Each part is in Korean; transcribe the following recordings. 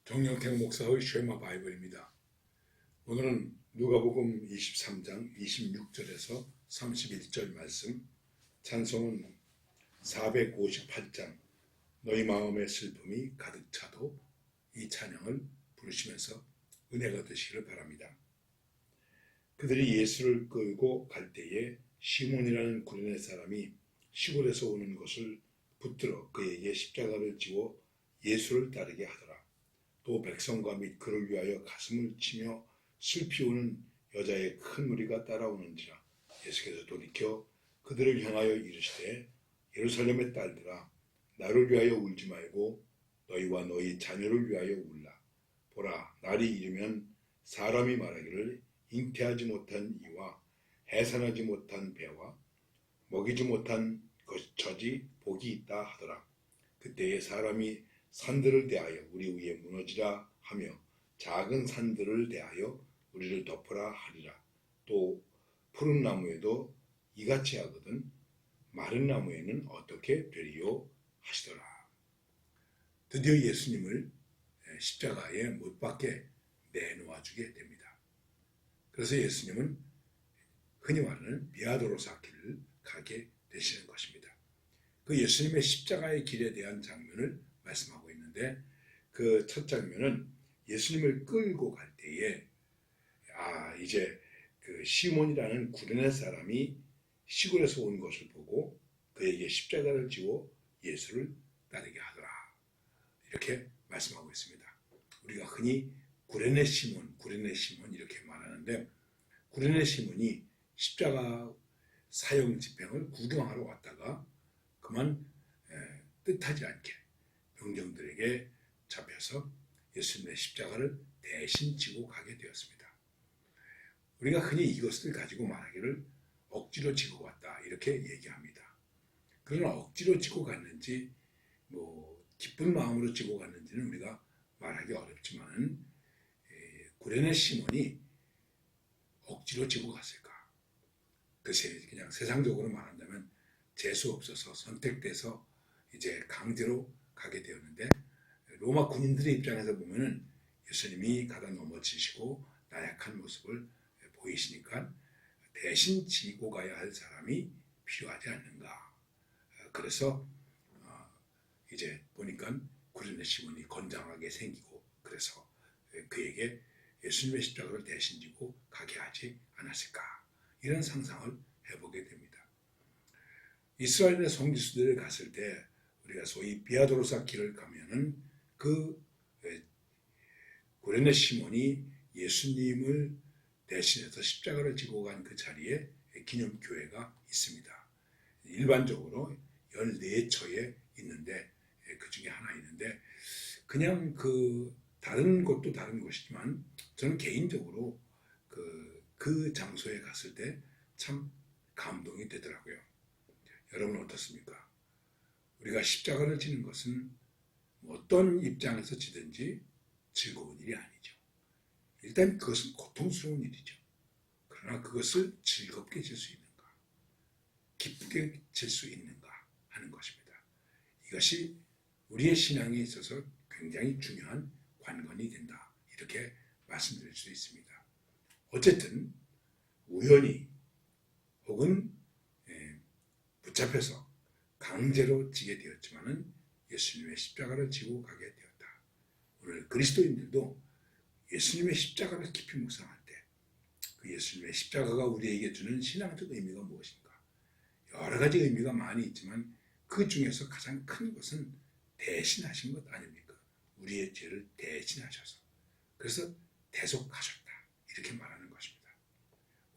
정영택 목사의 쉐마 바이블입니다. 오늘은 누가복음 23장 26절에서 31절 말씀, 찬송은 458장 너희 마음의 슬픔이 가득 차도 이 찬양을 부르시면서 은혜가 되시기를 바랍니다. 그들이 예수를 끌고 갈 때에 시몬이라는 구레네 사람이 시골에서 오는 것을 붙들어 그에게 십자가를 지워 예수를 따르게 하더라. 또 백성과 및 그를 위하여 가슴을 치며 슬피 우는 여자의 큰 무리가 따라오는지라. 예수께서 돌이켜 그들을 향하여 이르시되 예루살렘의 딸들아, 나를 위하여 울지 말고 너희와 너희 자녀를 위하여 울라. 보라, 날이 이르면 사람이 말하기를 잉태하지 못한 이와 해산하지 못한 배와 먹이지 못한 젖이 복이 있다 하더라. 그때에 사람이 산들을 대하여 우리 위에 무너지라 하며 작은 산들을 대하여 우리를 덮으라 하리라. 또 푸른 나무에도 이같이 하거든 마른 나무에는 어떻게 되리요 하시더라. 드디어 예수님을 십자가에 못 박게 내놓아 주게 됩니다. 그래서 예수님은 흔히 말하는 비아도로사 길을 가게 되시는 것입니다. 그 예수님의 십자가의 길에 대한 장면을 말씀하고 있는데, 그 첫 장면은 예수님을 끌고 갈 때에 이제 그 시몬이라는 구레네 사람이 시골에서 온 것을 보고 그에게 십자가를 지워 예수를 따르게 하더라, 이렇게 말씀하고 있습니다. 우리가 흔히 구레네 시몬 이렇게 말하는데, 구레네 시몬이 십자가 사형 집행을 구경하러 왔다가 그만 뜻하지 않게 병정들에게 잡혀서 예수님의 십자가를 대신 지고 가게 되었습니다. 우리가 흔히 이것을 가지고 말하기를 억지로 지고 갔다, 이렇게 얘기합니다. 그러나 억지로 지고 갔는지 기쁜 마음으로 지고 갔는지는 우리가 말하기 어렵지만, 구레네 시몬이 억지로 지고 갔을까? 글쎄, 그냥 세상적으로 말한다면 재수 없어서 선택돼서 이제 강제로 가게 되었는데, 로마 군인들의 입장에서 보면은 예수님이 가다 넘어지시고 나약한 모습을 보이시니까 대신 지고 가야 할 사람이 필요하지 않는가. 그래서 이제 보니까 구레네 시몬이 건장하게 생기고, 그래서 그에게 예수님의 십자가를 대신 지고 가게 하지 않았을까, 이런 상상을 해보게 됩니다. 이스라엘의 성지순례를 갔을 때 우리가 소위 비아도로사 길을 가면은 그 구레네 시몬이 예수님을 대신해서 십자가를 지고 간 그 자리에 기념교회가 있습니다. 일반적으로 14처에 있는데, 그 중에 하나 있는데, 그냥 다른 곳도 다른 곳이지만 저는 개인적으로 그 장소에 갔을 때 참 감동이 되더라고요. 여러분 어떻습니까? 우리가 십자가를 지는 것은 어떤 입장에서 지든지 즐거운 일이 아니죠. 일단 그것은 고통스러운 일이죠. 그러나 그것을 즐겁게 질 수 있는가, 기쁘게 질 수 있는가 하는 것입니다. 이것이 우리의 신앙에 있어서 굉장히 중요한 관건이 된다, 이렇게 말씀드릴 수 있습니다. 어쨌든 우연히 혹은 붙잡혀서 강제로 지게 되었지만은 예수님의 십자가를 지고 가게 되었다. 오늘 그리스도인들도 예수님의 십자가를 깊이 묵상할 때 그 예수님의 십자가가 우리에게 주는 신앙적 의미가 무엇인가? 여러 가지 의미가 많이 있지만 그 중에서 가장 큰 것은 대신하신 것 아닙니까? 우리의 죄를 대신하셔서, 그래서 대속하셨다, 이렇게 말하는 것입니다.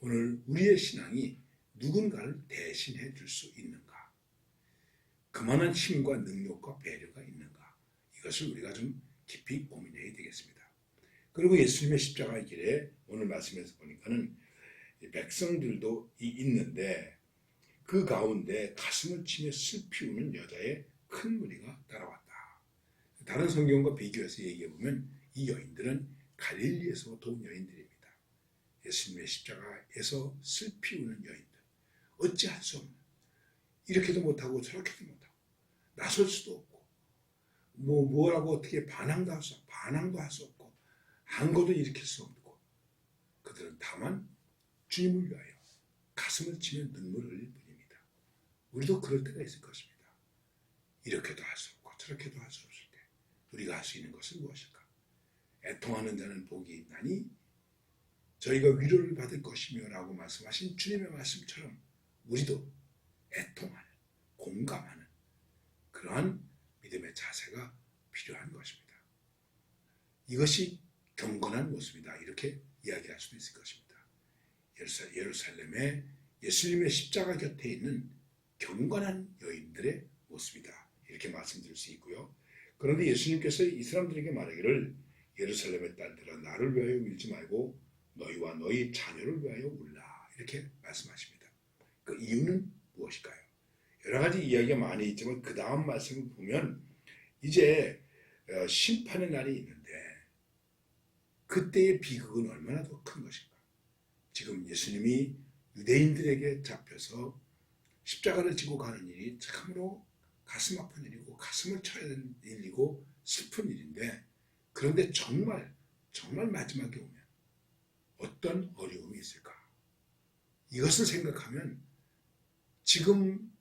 오늘 우리의 신앙이 누군가를 대신해 줄 수 있는가? 그만한 힘과 능력과 배려가 있는가? 이것을 우리가 좀 깊이 고민해야 되겠습니다. 그리고 예수님의 십자가의 길에 오늘 말씀에서 보니까는 백성들도 있는데, 그 가운데 가슴을 치며 슬피 우는 여자의 큰 무리가 따라왔다. 다른 성경과 비교해서 얘기해 보면 이 여인들은 갈릴리에서 온 여인들입니다. 예수님의 십자가에서 슬피 우는 여인들, 어찌할 수 없는, 이렇게도 못하고 저렇게도 못하고 나설 수도 없고 뭐라고 어떻게 반항도 할 수 없고 항거도 일으킬 수 없고 그들은 다만 주님을 위하여 가슴을 치며 눈물을 흘릴 뿐입니다. 우리도 그럴 때가 있을 것입니다. 이렇게도 할 수 없고 저렇게도 할 수 없을 때 우리가 할 수 있는 것은 무엇일까? 애통하는 자는 복이 있나니 저희가 위로를 받을 것이며 라고 말씀하신 주님의 말씀처럼 우리도 애통하는, 공감하는 그러한 믿음의 자세가 필요한 것입니다. 이것이 경건한 모습이다. 이렇게 이야기할 수도 있을 것입니다. 예루살렘에 예수님의 십자가 곁에 있는 경건한 여인들의 모습이다. 이렇게 말씀드릴 수 있고요. 그런데 예수님께서 이 사람들에게 말하기를 예루살렘의 딸들아 나를 위하여 울지 말고 너희와 너희 자녀를 위하여 울라. 이렇게 말씀하십니다. 그 이유는 무엇일까요? 여러 가지 이야기가 많이 있지만 그 다음 말씀을 보면 이제 심판의 날이 있는데 그때의 비극은 얼마나 더 큰 것인가. 지금 예수님이 유대인들에게 잡혀서 십자가를 지고 가는 일이 참으로 가슴 아픈 일이고 가슴을 쳐야 되는 일이고 슬픈 일인데 그런데 정말 마지막에 오면 어떤 어려움이 있을까? 이것을 생각하면 지금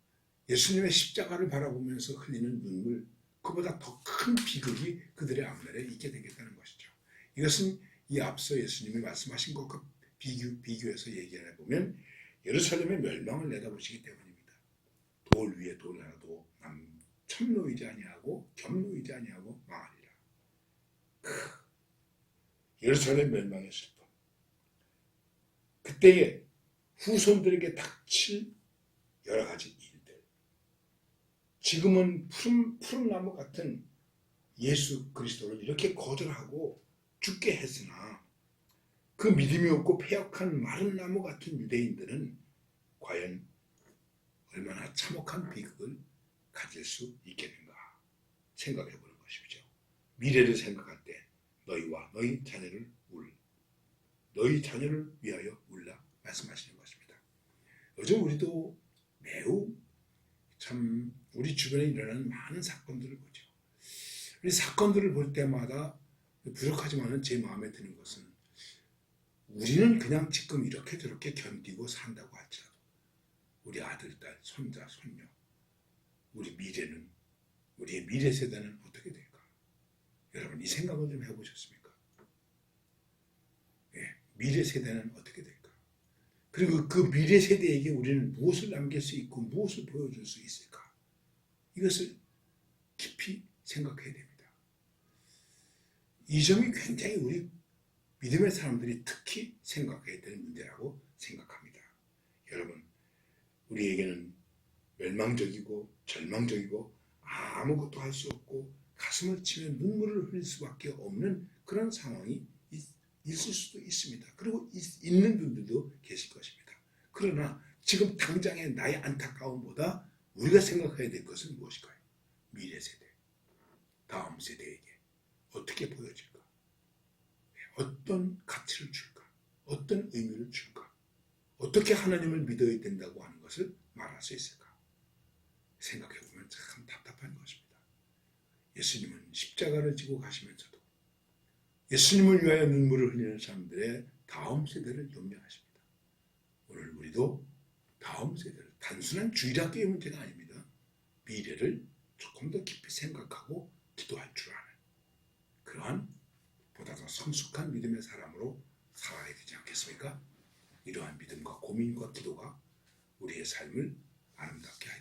예수님의 십자가를 바라보면서 흘리는 눈물 그보다 더 큰 비극이 그들의 앞날에 있게 되겠다는 것이죠. 이것은 이 앞서 예수님이 말씀하신 것과 비교해서 얘기해 보면 예루살렘의 멸망을 내다보시기 때문입니다. 돌 위에 돌 하나도 참놓이지 아니하고 겸놓이지 아니하고 망하리라. 예루살렘 멸망의 슬픔. 그때에 후손들에게 닥칠 여러 가지 일들. 지금은 푸른 나무 같은 예수 그리스도를 이렇게 거절하고 죽게 했으나 그 믿음이 없고 패역한 마른 나무 같은 유대인들은 과연 얼마나 참혹한 비극을 가질 수 있겠는가 생각해 보는 것이죠. 미래를 생각할 때 너희와 너희 자녀를 너희 자녀를 위하여 울라 말씀하시는 것입니다. 요즘 우리도 매우 참 우리 주변에 일어나는 많은 사건들을 보죠. 이 사건들을 볼 때마다 부족하지만은 제 마음에 드는 것은 우리는 그냥 지금 이렇게 저렇게 견디고 산다고 할지라도 우리 아들, 딸, 손자, 손녀 우리 미래는 우리의 미래 세대는 어떻게 될까? 여러분 이 생각을 좀 해보셨습니까? 예, 미래 세대는 어떻게 될까? 그리고 그 미래 세대에게 우리는 무엇을 남길 수 있고 무엇을 보여줄 수 있을까? 이것을 깊이 생각해야 됩니다. 이 점이 굉장히 우리 믿음의 사람들이 특히 생각해야 되는 문제라고 생각합니다. 여러분, 우리에게는 멸망적이고 절망적이고 아무것도 할 수 없고 가슴을 치며 눈물을 흘릴 수밖에 없는 그런 상황이 있을 수도 있습니다. 그리고 있는 분들도 계실 것입니다. 그러나 지금 당장의 나의 안타까움보다 우리가 생각해야 될 것은 무엇일까요? 미래 세대, 다음 세대에게 어떻게 보여질까? 어떤 가치를 줄까? 어떤 의미를 줄까? 어떻게 하나님을 믿어야 된다고 하는 것을 말할 수 있을까? 생각해보면 참 답답한 것입니다. 예수님은 십자가를 지고 가시면서도 예수님을 위하여 눈물을 흘리는 사람들의 다음 세대를 염려하십니다. 오늘 우리도 다음 세대를 단순한 주일학교의 문제가 아닙니다. 미래를 조금 더 깊이 생각하고 기도할 줄 아는 그러한 보다 더 성숙한 믿음의 사람으로 살아야 되지 않겠습니까? 이러한 믿음과 고민과 기도가 우리의 삶을 아름답게 하여